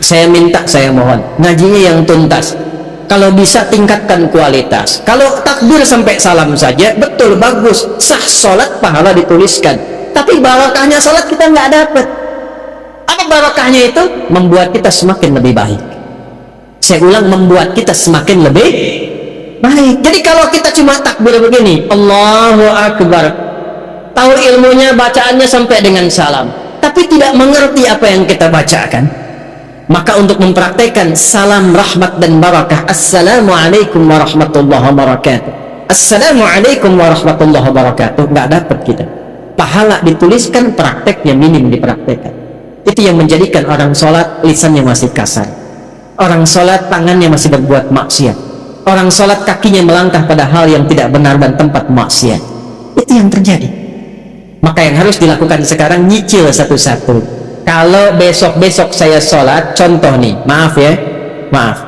Saya minta, saya mohon, ngajinya yang tuntas. Kalau bisa tingkatkan kualitas. Kalau takbir sampai salam saja, betul, bagus, sah sholat, pahala dituliskan. Tapi barokahnya sholat kita nggak dapat. Apa barokahnya itu? Membuat kita semakin lebih baik. Saya ulang, membuat kita semakin lebih baik. Jadi kalau kita cuma takbir begini, Allahu Akbar, tahu ilmunya, bacaannya sampai dengan salam, tapi tidak mengerti apa yang kita bacakan, maka untuk mempraktekkan salam rahmat dan barakah, Assalamualaikum warahmatullahi wabarakatuh, Assalamualaikum warahmatullahi wabarakatuh, nggak dapat kita. Pahala dituliskan, prakteknya minim dipraktekkan. Itu yang menjadikan orang sholat lisannya masih kasar, orang sholat tangannya masih berbuat maksiat, orang sholat kakinya melangkah pada hal yang tidak benar dan tempat maksiat. Itu yang terjadi. Maka yang harus dilakukan sekarang, nyicil satu-satu. Kalau besok-besok saya sholat, contoh nih, maaf ya, maaf,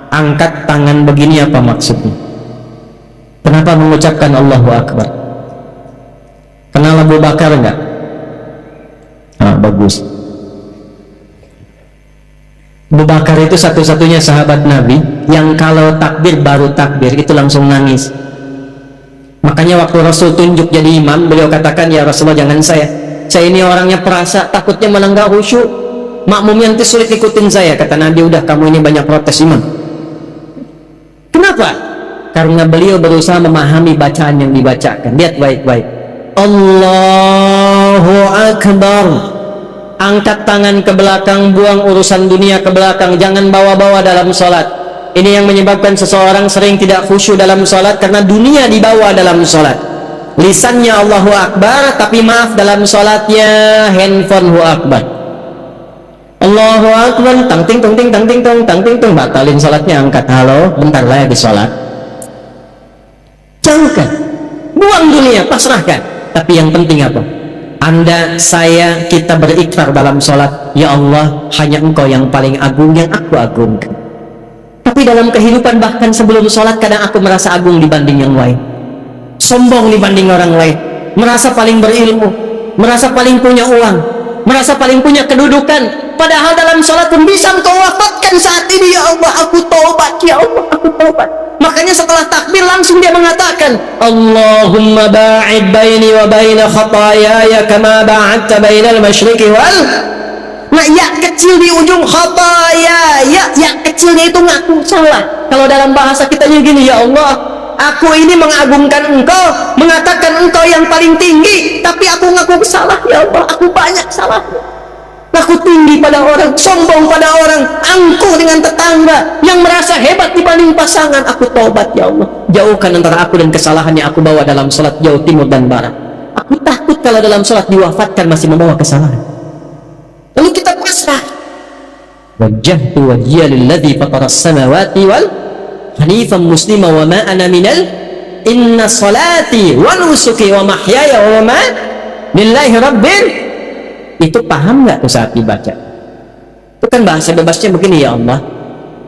angkat tangan begini apa maksudnya? Kenapa mengucapkan Allahu Akbar? Kenal Abu Bakar enggak? Bagus. Abu Bakar itu satu-satunya sahabat Nabi yang kalau takbir, baru takbir itu langsung nangis. Makanya waktu Rasul tunjuk jadi imam, beliau katakan, ya Rasulullah, jangan saya ini orangnya perasa, takutnya malah nggak khusyuk, makmumnya nanti sulit ikutin saya. Kata Nabi, udah, kamu ini banyak protes imam. Kenapa? Karena beliau berusaha memahami bacaan yang dibacakan. Lihat baik-baik, Allahu Akbar, angkat tangan ke belakang, buang urusan dunia ke belakang, jangan bawa-bawa dalam sholat. Ini yang menyebabkan seseorang sering tidak khusyuk dalam sholat, karena dunia dibawa dalam sholat. Lisannya Allahu Akbar, tapi maaf, dalam sholatnya handphone Hu Akbar. Allahu Akbar, tang ting tong ting tang ting tong tang ting tong, batalin sholatnya, angkat, halo, bentar lagi sholat. Jauhkan, buang dunia, pasrahkan. Tapi yang penting apa? Anda, saya, kita berikrar dalam sholat, ya Allah, hanya Engkau yang paling agung, yang aku agungkan. Tapi dalam kehidupan, bahkan sebelum sholat, kadang aku merasa agung dibanding yang lain, sombong dibanding orang lain, merasa paling berilmu, merasa paling punya uang, merasa paling punya kedudukan. Padahal dalam sholat pun bisa Engkau wafatkan saat ini, ya Allah, aku taubat, ya Allah, aku taubat. Makanya setelah takbir langsung dia mengatakan, Allahumma ba'id baini wa baina khatayaya kama ba'adta bainal masyriqi wal. Nah, ya kecil di ujung khataya, ya kecilnya itu ngaku salah. Kalau dalam bahasa kitanya gini, ya Allah, aku ini mengagungkan Engkau, mengatakan Engkau yang paling tinggi, tapi aku ngaku salah, ya Allah, aku banyak salahnya. Aku tinggi pada orang, sombong pada orang, angkuh dengan tetangga, yang merasa hebat dibanding pasangan. Aku taubat, ya Allah, jauhkan antara aku dan kesalahannya aku bawa dalam sholat, jauh timur dan barat. Aku takut kalau dalam sholat diwafatkan masih membawa kesalahan. Lalu kita pasrah. Wajjahtu wajhiya lilladzi fatara as-samawati wal hanifan muslima wa ma ana minal, inna salati wa nusuki wa mahyaya wa mamati lillahi rabbil. Itu paham nggak tuh saat dibaca? Itu kan bahasa bebasnya begini, ya Allah,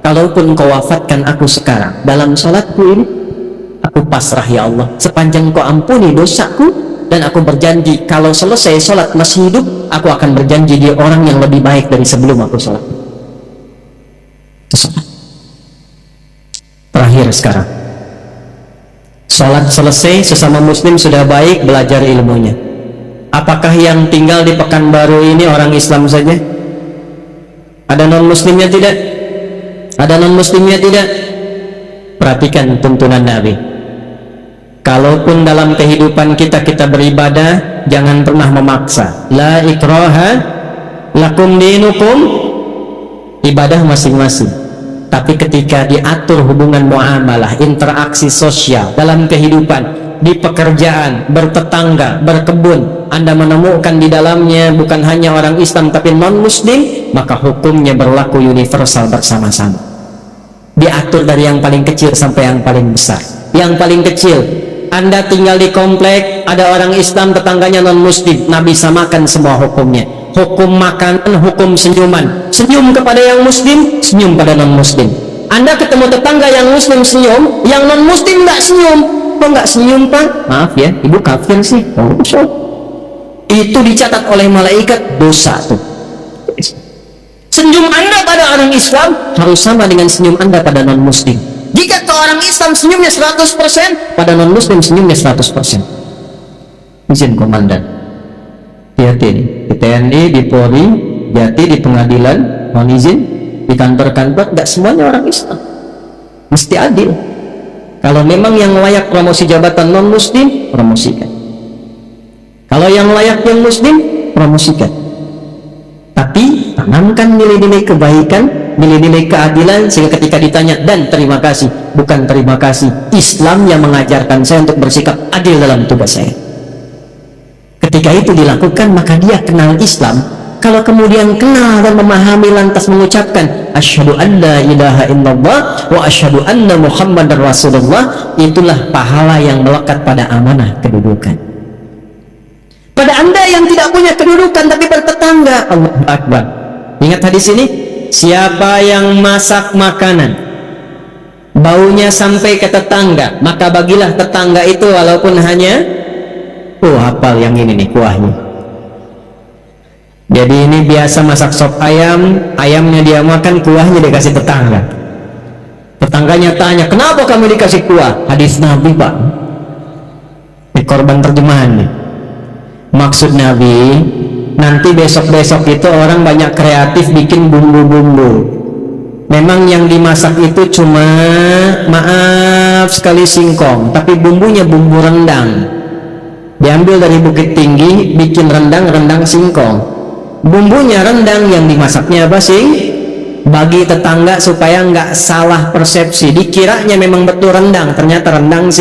kalaupun Kau wafatkan aku sekarang dalam sholatku ini, aku pasrah, ya Allah, sepanjang Kau ampuni dosaku, dan aku berjanji kalau selesai sholat masih hidup, aku akan berjanji dia orang yang lebih baik dari sebelum aku sholat. Itu sholat. Terakhir sekarang, sholat selesai, sesama muslim sudah baik, belajar ilmunya. Apakah yang tinggal di Pekanbaru ini orang Islam saja? Ada non-muslimnya tidak? Ada non-muslimnya tidak? Perhatikan tuntunan Nabi. Kalaupun dalam kehidupan kita beribadah, jangan pernah memaksa. La ikraha lakum dinukum, ibadah masing-masing. Tapi ketika diatur hubungan muamalah, interaksi sosial dalam kehidupan, di pekerjaan, bertetangga, berkebun, Anda menemukan di dalamnya bukan hanya orang Islam tapi non-muslim, maka hukumnya berlaku universal bersama-sama. Diatur dari yang paling kecil sampai yang paling besar. Yang paling kecil, Anda tinggal di komplek, ada orang Islam, tetangganya non-muslim, Nabi samakan semua hukumnya. Hukum makanan, hukum senyuman. Senyum kepada yang muslim, senyum pada non-muslim. Anda ketemu tetangga yang muslim senyum, yang non-muslim nggak senyum. Kok nggak senyum, Pak? Maaf ya, ibu kafir sih. Oh, so. Itu dicatat oleh malaikat dosa tuh. Senyum Anda pada orang Islam harus sama dengan senyum Anda pada non-Muslim. Jika ke orang Islam senyumnya 100%, pada non-Muslim senyumnya 100%. Izin komandan. Hati-hati nih. Di TNI, di Polri, hati di pengadilan, mohon izin, di kantor-kantor, nggak semuanya orang Islam. Mesti adil. Kalau memang yang layak promosi jabatan non-Muslim, promosikan. Kalau yang layak yang Muslim, promosikan. Tapi tanamkan nilai-nilai kebaikan, nilai-nilai keadilan, sehingga ketika ditanya, dan terima kasih, bukan terima kasih, Islam yang mengajarkan saya untuk bersikap adil dalam tugas saya. Ketika itu dilakukan, maka dia kenal Islam. Kalau kemudian kenal dan memahami lantas mengucapkan asyhadu an la ilaha illallah wa asyhadu anna muhammadar rasulullah, itulah pahala yang melekat pada amanah kedudukan. Pada Anda yang tidak punya kedudukan tapi bertetangga, Allahu Akbar. Ingat hadis ini, siapa yang masak makanan baunya sampai ke tetangga, maka bagilah tetangga itu walaupun hanya hafal yang ini nih kuahnya. Jadi ini biasa masak sop ayam, ayamnya dia makan, kuahnya dikasih tetangga. Tetangganya tanya, kenapa kamu dikasih kuah? Hadis Nabi, Pak. Ini korban terjemahan nih. Maksud Nabi, nanti besok-besok itu orang banyak kreatif bikin bumbu-bumbu. Memang yang dimasak itu cuma, maaf sekali, singkong, tapi bumbunya bumbu rendang. Diambil dari Bukit Tinggi, bikin rendang singkong. Bumbunya rendang, yang dimasaknya apa sih? Bagi tetangga supaya nggak salah persepsi. Dikiranya memang betul rendang, ternyata rendang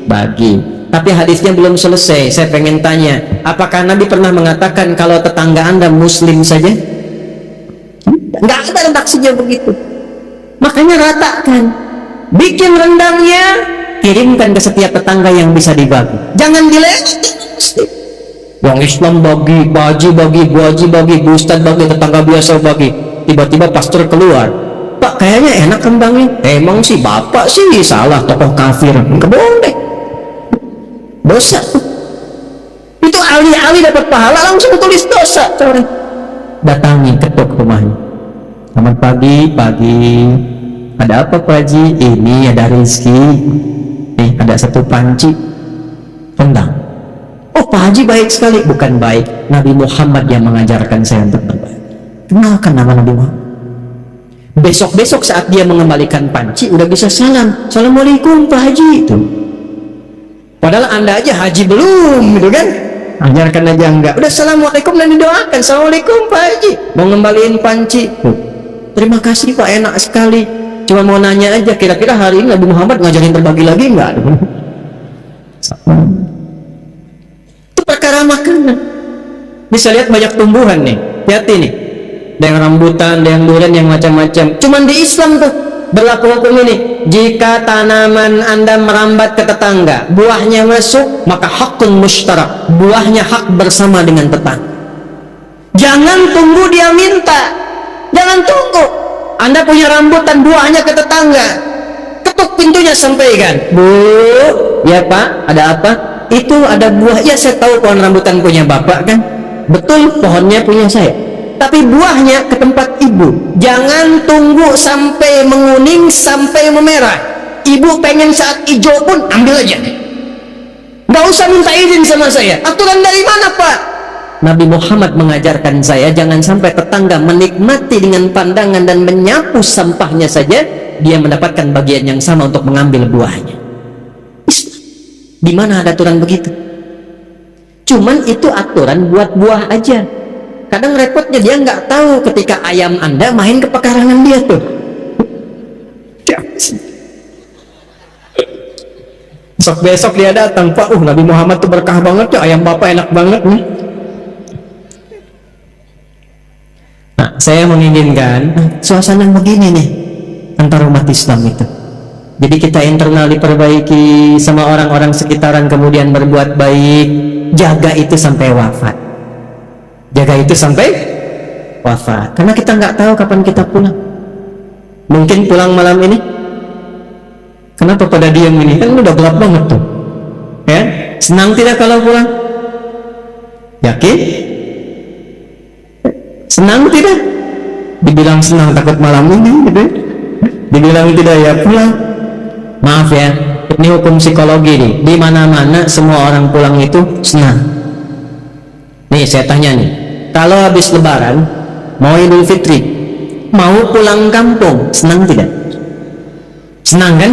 bagi. Tapi hadisnya belum selesai. Saya pengen tanya, apakah Nabi pernah mengatakan kalau tetangga Anda Muslim saja? Nggak ada redaksinya begitu. Makanya ratakan, bikin rendangnya, kirimkan ke setiap tetangga yang bisa dibagi. Jangan dilewati Muslim. Yang Islam bagi, baji bagi, buaji bagi, ustad bagi, tetangga biasa bagi. Tiba-tiba pastor keluar, Pak kayaknya enak rendangnya. Emang sih bapak sih salah, tokoh kafir. Nggak boleh. Dosa. Itu ahli-ahli dapat pahala langsung tulis dosa. Datangi, ketuk rumahnya. Selamat pagi, ada apa Pak Haji? Ini ada rezeki. Nih ada satu panci rendang. Oh Pak Haji baik sekali. Bukan baik, Nabi Muhammad yang mengajarkan saya untuk berbaik. Kenalkan nama Nabi Muhammad. Besok-besok saat dia mengembalikan panci udah bisa salam, Assalamualaikum Pak Haji. Itu padahal Anda aja haji belum, gitu kan? Ajarkan aja enggak. Udah Assalamualaikum dan didoakan, Assalamualaikum Pak Haji. Mau ngembaliin panci. Terima kasih Pak, enak sekali. Cuma mau nanya aja, kira-kira hari ini Nabi Muhammad ngajarin berbagi lagi enggak? Itu perkara makanan. Bisa lihat banyak tumbuhan nih. Hati nih. Ada yang rambutan, ada yang durian, yang macam-macam. Cuman di Islam tuh berlaku hukum ini. Jika tanaman Anda merambat ke tetangga, buahnya masuk, maka hakun mustarak, buahnya hak bersama dengan tetangga. Jangan tunggu dia minta. Jangan tunggu Anda punya rambutan, buahnya ke tetangga, ketuk pintunya, sampaikan, Bu, ya Pak, ada apa? Itu ada buah. Ya saya tahu pohon rambutan punya Bapak kan. Betul, pohonnya punya saya, tapi buahnya ke tempat Ibu. Jangan tunggu sampai menguning, sampai memerah. Ibu pengen saat hijau pun ambil aja, nggak usah minta izin sama saya. Aturan dari mana Pak? Nabi Muhammad mengajarkan saya, jangan sampai tetangga menikmati dengan pandangan dan menyapu sampahnya saja, dia mendapatkan bagian yang sama untuk mengambil buahnya. Islam, di mana ada aturan begitu? Cuman itu aturan buat buah aja. Kadang repotnya dia nggak tahu ketika ayam Anda main ke pekarangan dia tuh. Besok dia datang, Pak, Nabi Muhammad tuh berkah banget ya, ayam Bapak enak banget nih. Nah, saya menginginkan suasana begini nih antara umat Islam itu. Jadi kita internal diperbaiki, sama orang-orang sekitaran kemudian berbuat baik. Jaga itu sampai wafat. Jaga itu sampai wafat. Karena kita nggak tahu kapan kita pulang. Mungkin pulang malam ini. Kenapa pada diam ini? Kan udah gelap banget tuh. Ya, senang tidak kalau pulang? Yakin? Senang tidak? dibilang senang takut malam ini gitu, dibilang tidak ya pulang. Maaf ya, ini hukum psikologi nih, di mana-mana semua orang pulang itu senang. Nih saya tanya nih, kalau habis lebaran mau Idul Fitri, mau pulang kampung, senang tidak? Senang kan?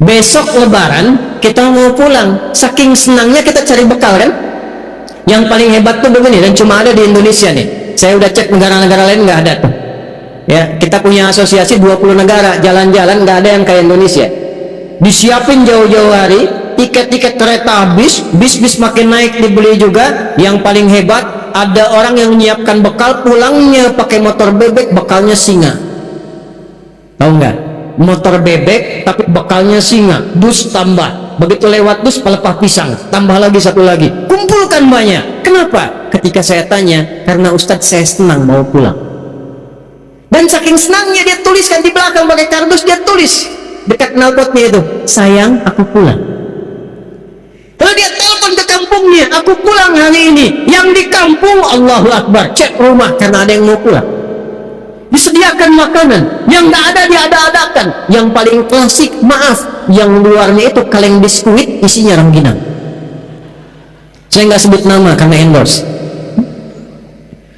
Besok lebaran kita mau pulang, saking senangnya kita cari bekal kan. Yang paling hebat tuh begini, dan cuma ada di Indonesia nih, saya udah cek negara-negara lain nggak ada tuh ya. Kita punya asosiasi 20 negara, jalan-jalan nggak ada yang kayak Indonesia. Disiapin jauh-jauh hari, tiket-tiket kereta habis, bis makin naik dibeli juga. Yang paling hebat, ada orang yang menyiapkan bekal, pulangnya pakai motor bebek, bekalnya singa. Tahu nggak? Motor bebek tapi bekalnya singa, dus tambah, begitu lewat dus pelepah pisang, tambah lagi satu lagi, kumpulkan banyak. Kenapa? Ketika saya tanya, karena Ustadz saya senang mau pulang. Dan saking senangnya dia tuliskan di belakang pakai kardus, dia tulis dekat knalpotnya itu, sayang aku pulang. Lalu dia telepon ke kampungnya, aku pulang hari ini. Yang di kampung, Allahu Akbar, cek rumah karena ada yang mau pulang, disediakan makanan. Yang nggak ada diada-adakan. Yang paling klasik, maaf, yang luarnya itu kaleng biskuit isinya rengginang. Saya nggak sebut nama karena endorse.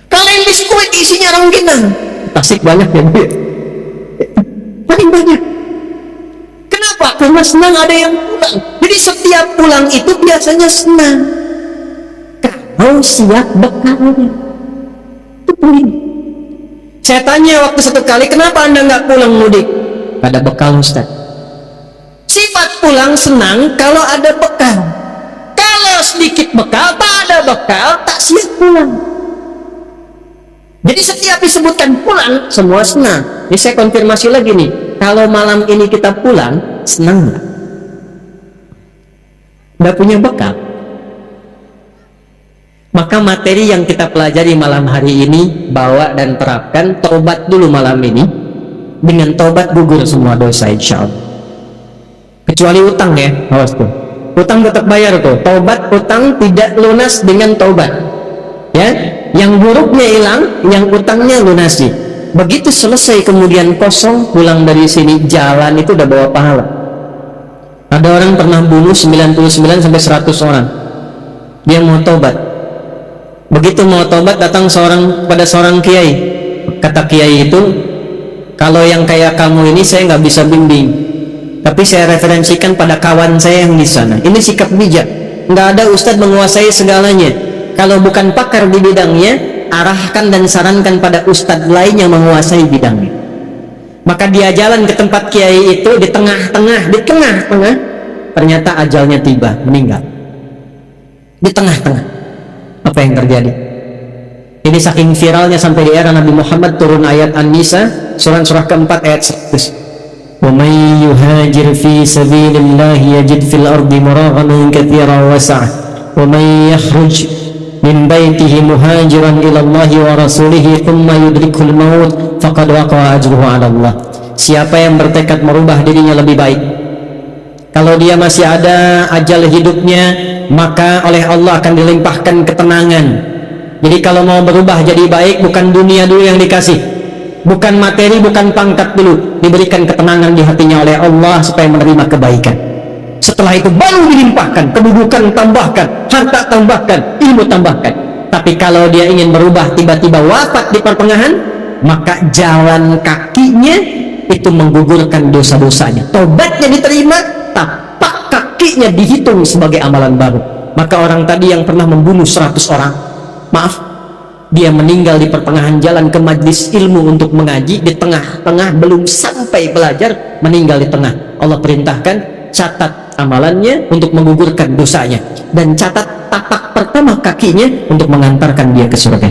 Kaleng biskuit isinya rengginang. Tasik banyak ya Bu. Paling banyak. Kenapa? Karena senang ada yang pulang. Jadi setiap pulang itu biasanya senang kalau siap bekalnya. Itu poin. Saya tanya waktu satu kali, kenapa anda nggak pulang mudik? Ada bekal Ustaz. Sifat pulang senang kalau ada bekal. Kalau sedikit bekal, tak ada bekal, tak siap pulang. Jadi setiap disebutkan pulang, semua senang. Jadi saya konfirmasi lagi nih, kalau malam ini kita pulang, senang nggak? Nggak punya bekal. Maka materi yang kita pelajari malam hari ini, bawa dan terapkan. Taubat dulu malam ini. Dengan taubat gugur semua dosa insya Allah. Kecuali utang ya, awas tuh. Utang tetap bayar tuh. Taubat utang tidak lunas dengan taubat. Ya, yang buruknya hilang, yang utangnya lunasi. Begitu selesai kemudian kosong, pulang dari sini, jalan itu udah bawa pahala. Ada orang pernah bunuh 99 sampai 100 orang. Dia mau taubat. Begitu mau tobat, datang pada seorang kiai. Kata kiai itu, kalau yang kayak kamu ini saya nggak bisa bimbing, tapi saya referensikan pada kawan saya yang di sana. Ini sikap bijak. Nggak ada ustadz menguasai segalanya. Kalau bukan pakar di bidangnya, arahkan dan sarankan pada ustadz lain yang menguasai bidangnya. Maka dia jalan ke tempat kiai itu, di tengah-tengah, ternyata ajalnya tiba, meninggal. Di tengah-tengah. Apa yang terjadi? Ini saking viralnya sampai di era Nabi Muhammad turun ayat An-Nisa surah keempat ayat 100. Wa may yuhajir fi sabilillah yajid fil ardi muraghaman katsiran wasa'ah wa may yakhruj min baitihi muhajiran ila Allah wa rasulihi thumma yudrikul maut faqad waqa'a ajruhu 'ala Allah. Siapa yang bertekad merubah dirinya lebih baik, kalau dia masih ada ajal hidupnya, maka oleh Allah akan dilimpahkan ketenangan. Jadi kalau mau berubah jadi baik, bukan dunia dulu yang dikasih, bukan materi, bukan pangkat dulu, diberikan ketenangan di hatinya oleh Allah supaya menerima kebaikan. Setelah itu baru dilimpahkan, kedudukan tambahkan, harta tambahkan, ilmu tambahkan. Tapi kalau dia ingin berubah tiba-tiba wafat di pertengahan, maka jalan kakinya itu menggugurkan dosa-dosanya. Tobatnya diterima, tapak kakinya dihitung sebagai amalan baru. Maka orang tadi yang pernah membunuh 100 orang, maaf, dia meninggal di pertengahan jalan ke majlis ilmu untuk mengaji, di tengah-tengah belum sampai belajar, meninggal di tengah. Allah perintahkan, catat amalannya untuk menggugurkan dosanya, dan catat tapak pertama kakinya untuk mengantarkan dia ke surga.